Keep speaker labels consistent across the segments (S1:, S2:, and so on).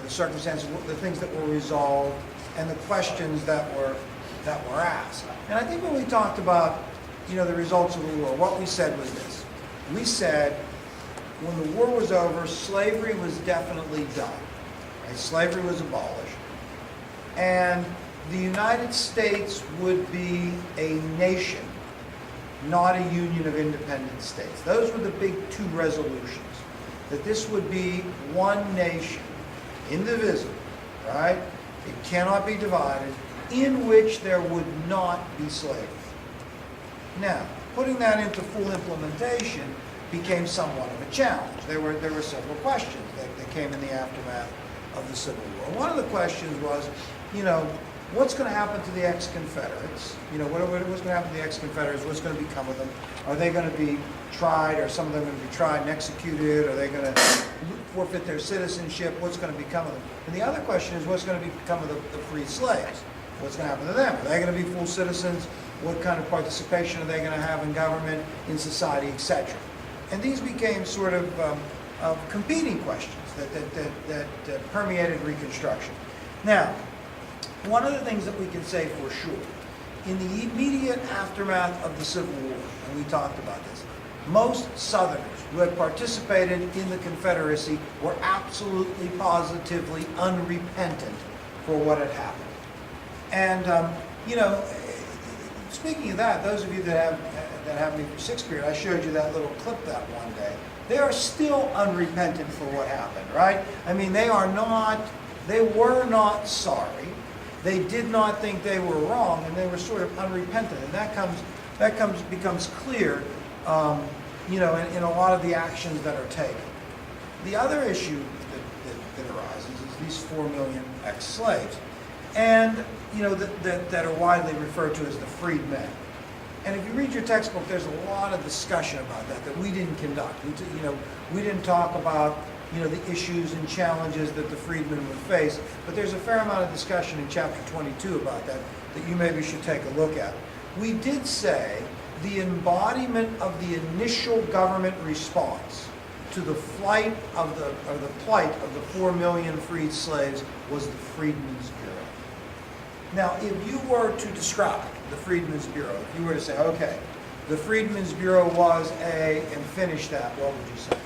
S1: the circumstances, the things that were resolved, and the questions that were asked. And I think when we talked about, the results of the war, what we said was this. We said when the war was over, slavery was definitely done. Right? Slavery was abolished. And the United States would be a nation, not a union of independent states. Those were the big two resolutions. That this would be one nation, indivisible, right? It cannot be divided, in which there would not be slavery. Now, putting that into full implementation became somewhat of a challenge. There were several questions that came in the aftermath of the Civil War. One of the questions was, what's going to happen to the ex-Confederates? What's going to happen to the ex-Confederates? What's going to become of them? Are they going to be tried? Are some of them going to be tried and executed? Are they going to forfeit their citizenship? What's going to become of them? And the other question is, what's going to become of the freed slaves? What's going to happen to them? Are they going to be full citizens? What kind of participation are they going to have in government, in society, etc.? And these became sort of competing questions that permeated Reconstruction. Now, one of the things that we can say for sure, in the immediate aftermath of the Civil War, and we talked about this, most Southerners who had participated in the Confederacy were absolutely, positively unrepentant for what had happened. And, speaking of that, those of you that have me for sixth period, I showed you that little clip that one day. They are still unrepentant for what happened, right? I mean, they were not sorry. They did not think they were wrong, and they were sort of unrepentant. And that becomes clear, in a lot of the actions that are taken. The other issue that arises is these 4 million ex-slaves, and that are widely referred to as the freedmen. And if you read your textbook, there's a lot of discussion about that we didn't conduct. We didn't talk about the issues and challenges that the freedmen would face, but there's a fair amount of discussion in chapter 22 about that you maybe should take a look at. We did say the embodiment of the initial government response to the plight of the 4 million freed slaves was the Freedmen's Bureau. Now, if you were to describe the Freedmen's Bureau, if you were to say, okay, the Freedmen's Bureau was and finish that, what would you say?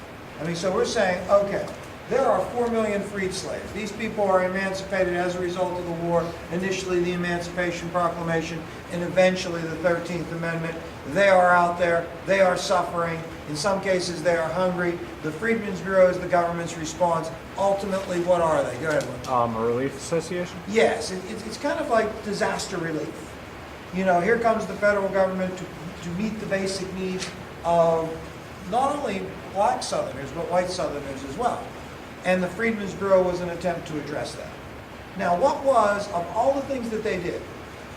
S1: I mean, so we're saying, okay, there are 4 million freed slaves. These people are emancipated as a result of the war, initially the Emancipation Proclamation, and eventually the 13th Amendment. They are out there. They are suffering. In some cases, they are hungry. The Freedmen's Bureau is the government's response. Ultimately, what are they? Go ahead, Lynn.
S2: A relief association?
S1: Yes, it's kind of like disaster relief. Here comes the federal government to meet the basic needs of not only black Southerners, but white Southerners as well. And the Freedmen's Bureau was an attempt to address that. Now, of all the things that they did,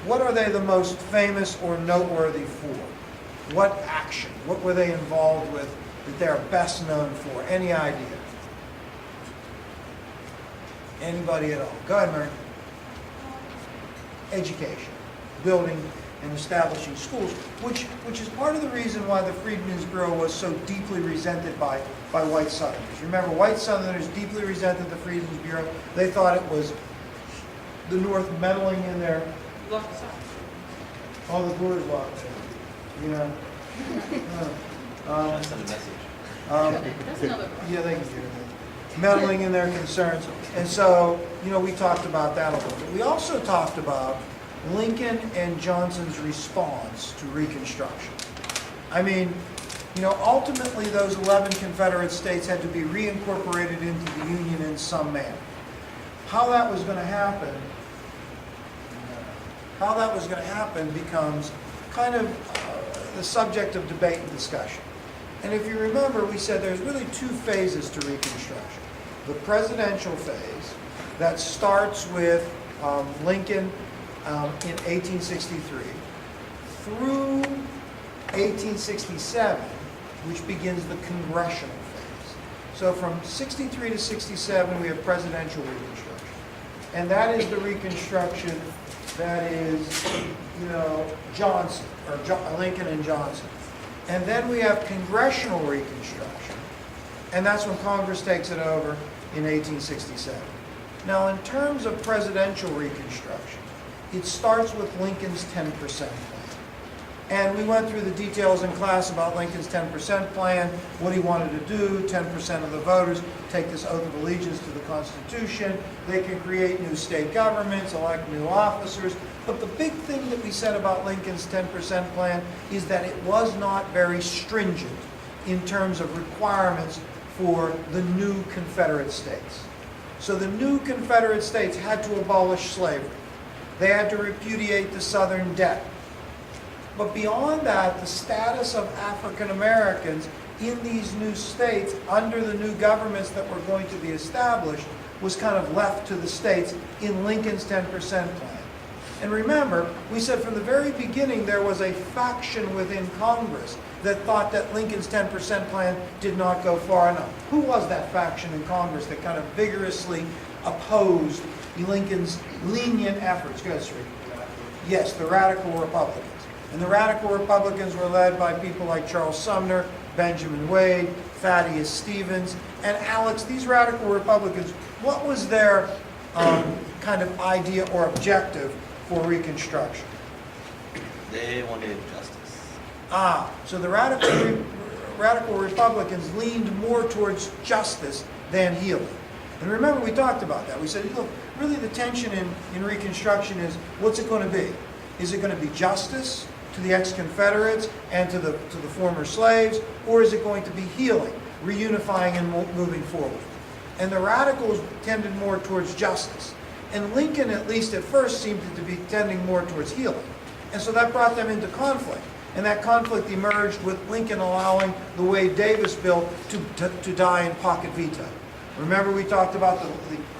S1: what are they the most famous or noteworthy for? What action? What were they involved with that they're best known for? Any idea? Anybody at all? Go ahead, Mary. Education. Building and establishing schools, which is part of the reason why the Freedmen's Bureau was so deeply resented by white Southerners. Remember, white Southerners deeply resented the Freedmen's Bureau. They thought it was the North meddling in their... All the doors locked.
S3: That's not a message.
S4: That's another problem.
S1: Yeah, they can hear that. Meddling in their concerns. And so, we talked about that a little bit. We also talked about Lincoln and Johnson's response to Reconstruction. I mean, ultimately those 11 Confederate states had to be reincorporated into the Union in some manner. How that was going to happen becomes kind of the subject of debate and discussion. And if you remember, we said there's really two phases to Reconstruction. The presidential phase that starts with Lincoln in 1863 through 1867, which begins the congressional phase. So from 63 to 67, we have presidential Reconstruction. And that is the Reconstruction that is, Johnson, or Lincoln and Johnson. And then we have congressional Reconstruction, and that's when Congress takes it over in 1867. Now, in terms of presidential reconstruction, it starts with Lincoln's 10% plan. And we went through the details in class about Lincoln's 10% plan, what he wanted to do. 10% of the voters take this oath of allegiance to the Constitution. They can create new state governments, elect new officers. But the big thing that we said about Lincoln's 10% plan is that it was not very stringent in terms of requirements for the new Confederate states. So the new Confederate states had to abolish slavery. They had to repudiate the Southern debt. But beyond that, the status of African Americans in these new states under the new governments that were going to be established was kind of left to the states in Lincoln's 10% plan. And remember, we said from the very beginning there was a faction within Congress that thought that Lincoln's 10% plan did not go far enough. Who was that faction in Congress that kind of vigorously opposed Lincoln's lenient efforts? Go ahead, Sri. Yes, the Radical Republicans. And the Radical Republicans were led by people like Charles Sumner, Benjamin Wade, Thaddeus Stevens, and Alex. These Radical Republicans, what was their kind of idea or objective for Reconstruction?
S3: They wanted justice.
S1: So the Radical Republicans leaned more towards justice than healing. And remember, we talked about that. We said, look, really the tension in Reconstruction is, what's it going to be? Is it going to be justice to the ex-Confederates and to the former slaves, or is it going to be healing, reunifying and moving forward? And the radicals tended more towards justice. And Lincoln, at least at first, seemed to be tending more towards healing. And so that brought them into conflict. And that conflict emerged with Lincoln allowing the Wade Davis bill to die in pocket veto. Remember, we talked about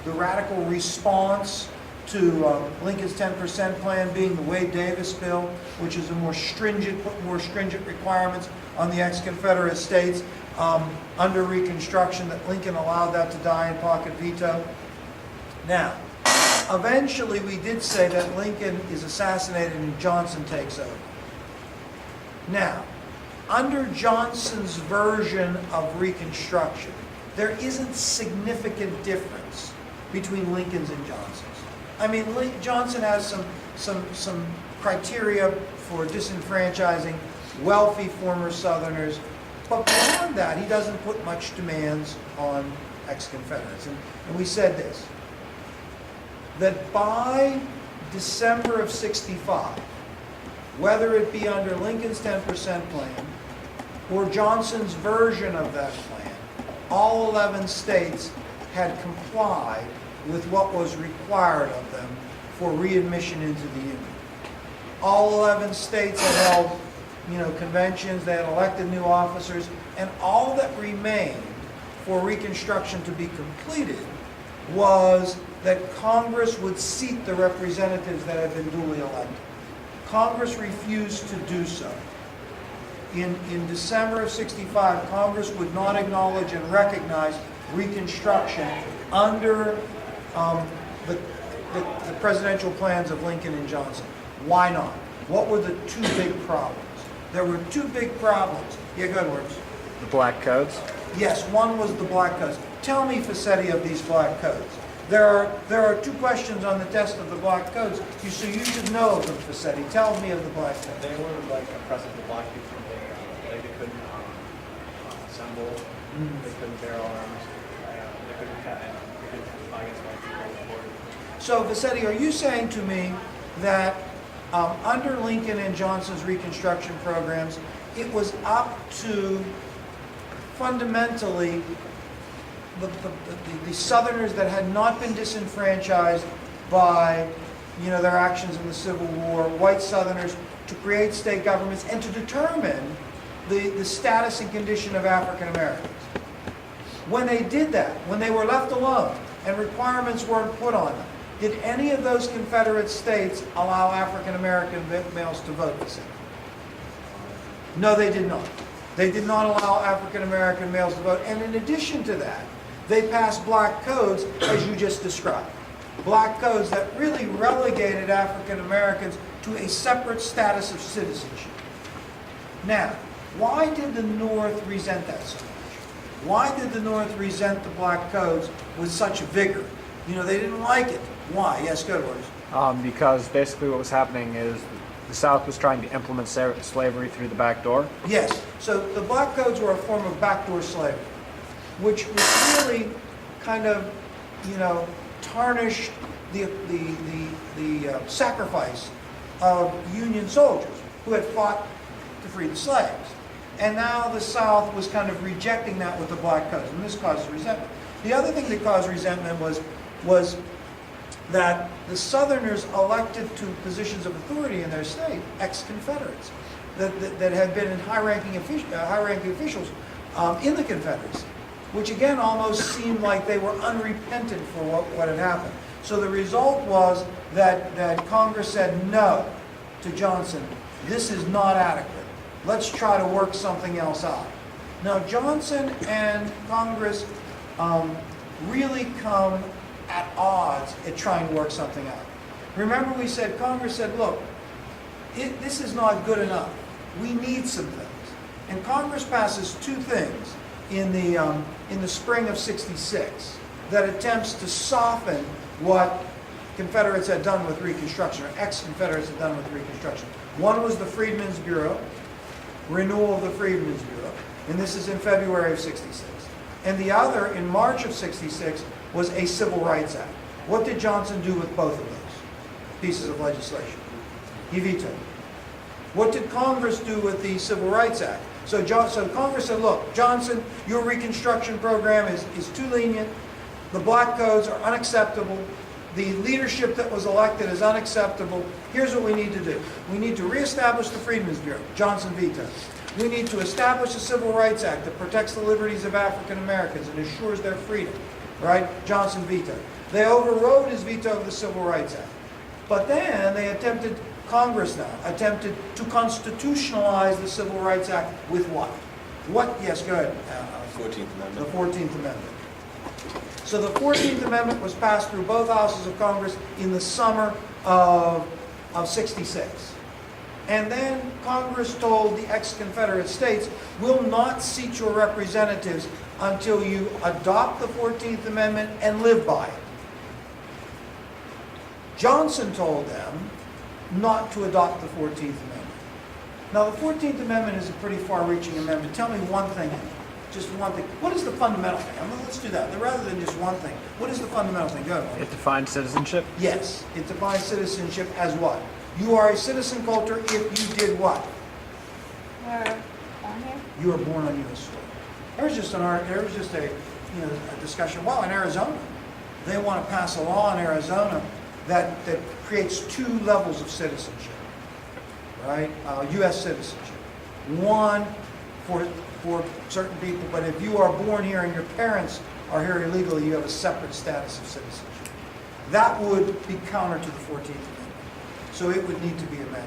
S1: the radical response to Lincoln's 10% plan being the Wade Davis bill, which is a more stringent requirements on the ex-Confederate states under Reconstruction, that Lincoln allowed that to die in pocket veto. Now, eventually we did say that Lincoln is assassinated and Johnson takes over. Now, under Johnson's version of Reconstruction, there isn't significant difference between Lincoln's and Johnson's. I mean, Johnson has some criteria for disenfranchising wealthy former Southerners, but beyond that, he doesn't put much demands on ex-Confederates. And we said this, that by December of '65, whether it be under Lincoln's 10% plan or Johnson's version of that plan, all 11 states had complied with what was required of them for readmission into the Union. All 11 states had held, conventions, they had elected new officers, and all that remained for Reconstruction to be completed was that Congress would seat the representatives that had been duly elected. Congress refused to do so. In December of '65, Congress would not acknowledge and recognize Reconstruction under the presidential plans of Lincoln and Johnson. Why not? What were the two big problems? There were two big problems. Yeah, go ahead, Worms.
S2: The black codes?
S1: Yes, one was the black codes. Tell me, Facchetti, of these black codes. There are two questions on the test of the black codes, so you should know of them, Facchetti. Tell me of the black codes.
S5: They were like oppressive to black people. They couldn't assemble. They couldn't bear arms. They couldn't fight against white people.
S1: So, Facchetti, are you saying to me that under Lincoln and Johnson's Reconstruction programs, it was up to fundamentally the Southerners that had not been disenfranchised by their actions in the Civil War, white Southerners, to create state governments and to determine the status and condition of African Americans? When they did that, when they were left alone and requirements weren't put on them, did any of those Confederate states allow African American males to vote this year? No, they did not. They did not allow African American males to vote. And in addition to that, they passed black codes, as you just described. Black codes that really relegated African Americans to a separate status of citizenship. Now, why did the North resent that so much? Why did the North resent the black codes with such vigor? They didn't like it. Why? Yes, good words.
S2: Because basically what was happening is the South was trying to implement slavery through the back door.
S1: Yes, so the black codes were a form of backdoor slavery, which really kind of, tarnished the sacrifice of Union soldiers who had fought to free the slaves. And now the South was kind of rejecting that with the black codes, and this caused resentment. The other thing that caused resentment was that the Southerners elected to positions of authority in their state ex-Confederates that had been in high-ranking officials in the Confederacy, which again almost seemed like they were unrepentant for what had happened. So the result was that Congress said no to Johnson. This is not adequate. Let's try to work something else out. Now Johnson and Congress really come at odds at trying to work something out. Remember we said, Congress said, look, this is not good enough. We need some things. And Congress passes two things in the spring of '66 that attempts to soften what Confederates had done with Reconstruction, or ex-Confederates had done with Reconstruction. One was the Freedmen's Bureau, renewal of the Freedmen's Bureau, and this is in February of '66. And the other, in March of '66, was a Civil Rights Act. What did Johnson do with both of those pieces of legislation? He vetoed it. What did Congress do with the Civil Rights Act? So Congress said, look, Johnson, your Reconstruction program is too lenient. The black codes are unacceptable. The leadership that was elected is unacceptable. Here's what we need to do. We need to reestablish the Freedmen's Bureau. Johnson vetoed. We need to establish a Civil Rights Act that protects the liberties of African Americans and assures their freedom. Right? Johnson vetoed. They overrode his veto of the Civil Rights Act. But then Congress attempted to constitutionalize the Civil Rights Act with what? What? Yes, go ahead.
S3: 14th Amendment.
S1: The 14th Amendment. So the 14th Amendment was passed through both houses of Congress in the summer of '66. And then Congress told the ex-Confederate states, we'll not seat your representatives until you adopt the 14th Amendment and live by it. Johnson told them not to adopt the 14th Amendment. Now the 14th Amendment is a pretty far-reaching amendment. Tell me one thing, just one thing. What is the fundamental thing? Let's do that. Rather than just one thing, what is the fundamental thing? Go ahead.
S2: It defines citizenship.
S1: Yes, it defines citizenship as what? You are a citizen culture if you did what?
S4: On here?
S1: You were born on U.S. soil. There was just a discussion. Well, in Arizona, they want to pass a law in Arizona that creates two levels of citizenship, right? U.S. citizenship. One for certain people, but if you are born here and your parents are here illegally, you have a separate status of citizenship. That would be counter to the 14th Amendment. So it would need to be amended.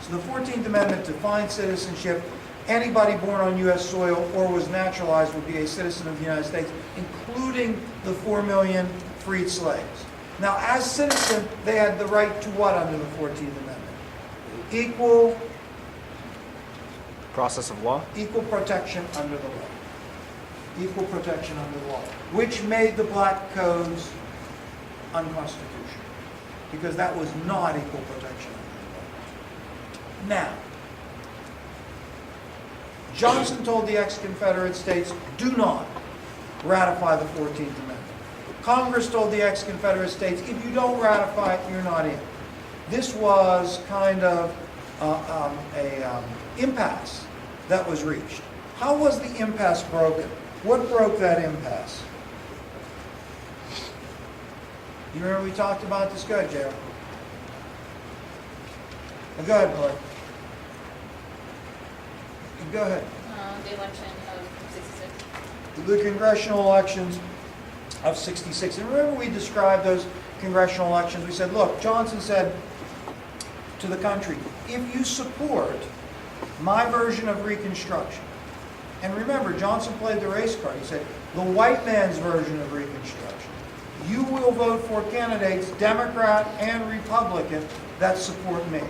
S1: So the 14th Amendment defines citizenship. Anybody born on U.S. soil or was naturalized would be a citizen of the United States, including the 4 million freed slaves. Now, as citizens, they had the right to what under the 14th Amendment? Equal
S2: Process of law.
S1: Equal protection under the law. Equal protection under the law, which made the black codes unconstitutional, because that was not equal protection under the law. Now, Johnson told the ex-Confederate states, do not ratify the 14th Amendment. Congress told the ex-Confederate states, if you don't ratify it, you're not in. This was kind of an impasse that was reached. How was the impasse broken? What broke that impasse? You remember we talked about this? Go ahead, J.R. Go ahead, Blair. Go ahead.
S4: The election of '66.
S1: The congressional elections of '66. And remember we described those congressional elections. We said, look, Johnson said to the country, if you support my version of Reconstruction, and remember, Johnson played the race card. He said, the white man's version of Reconstruction, you will vote for candidates, Democrat and Republican, that support me.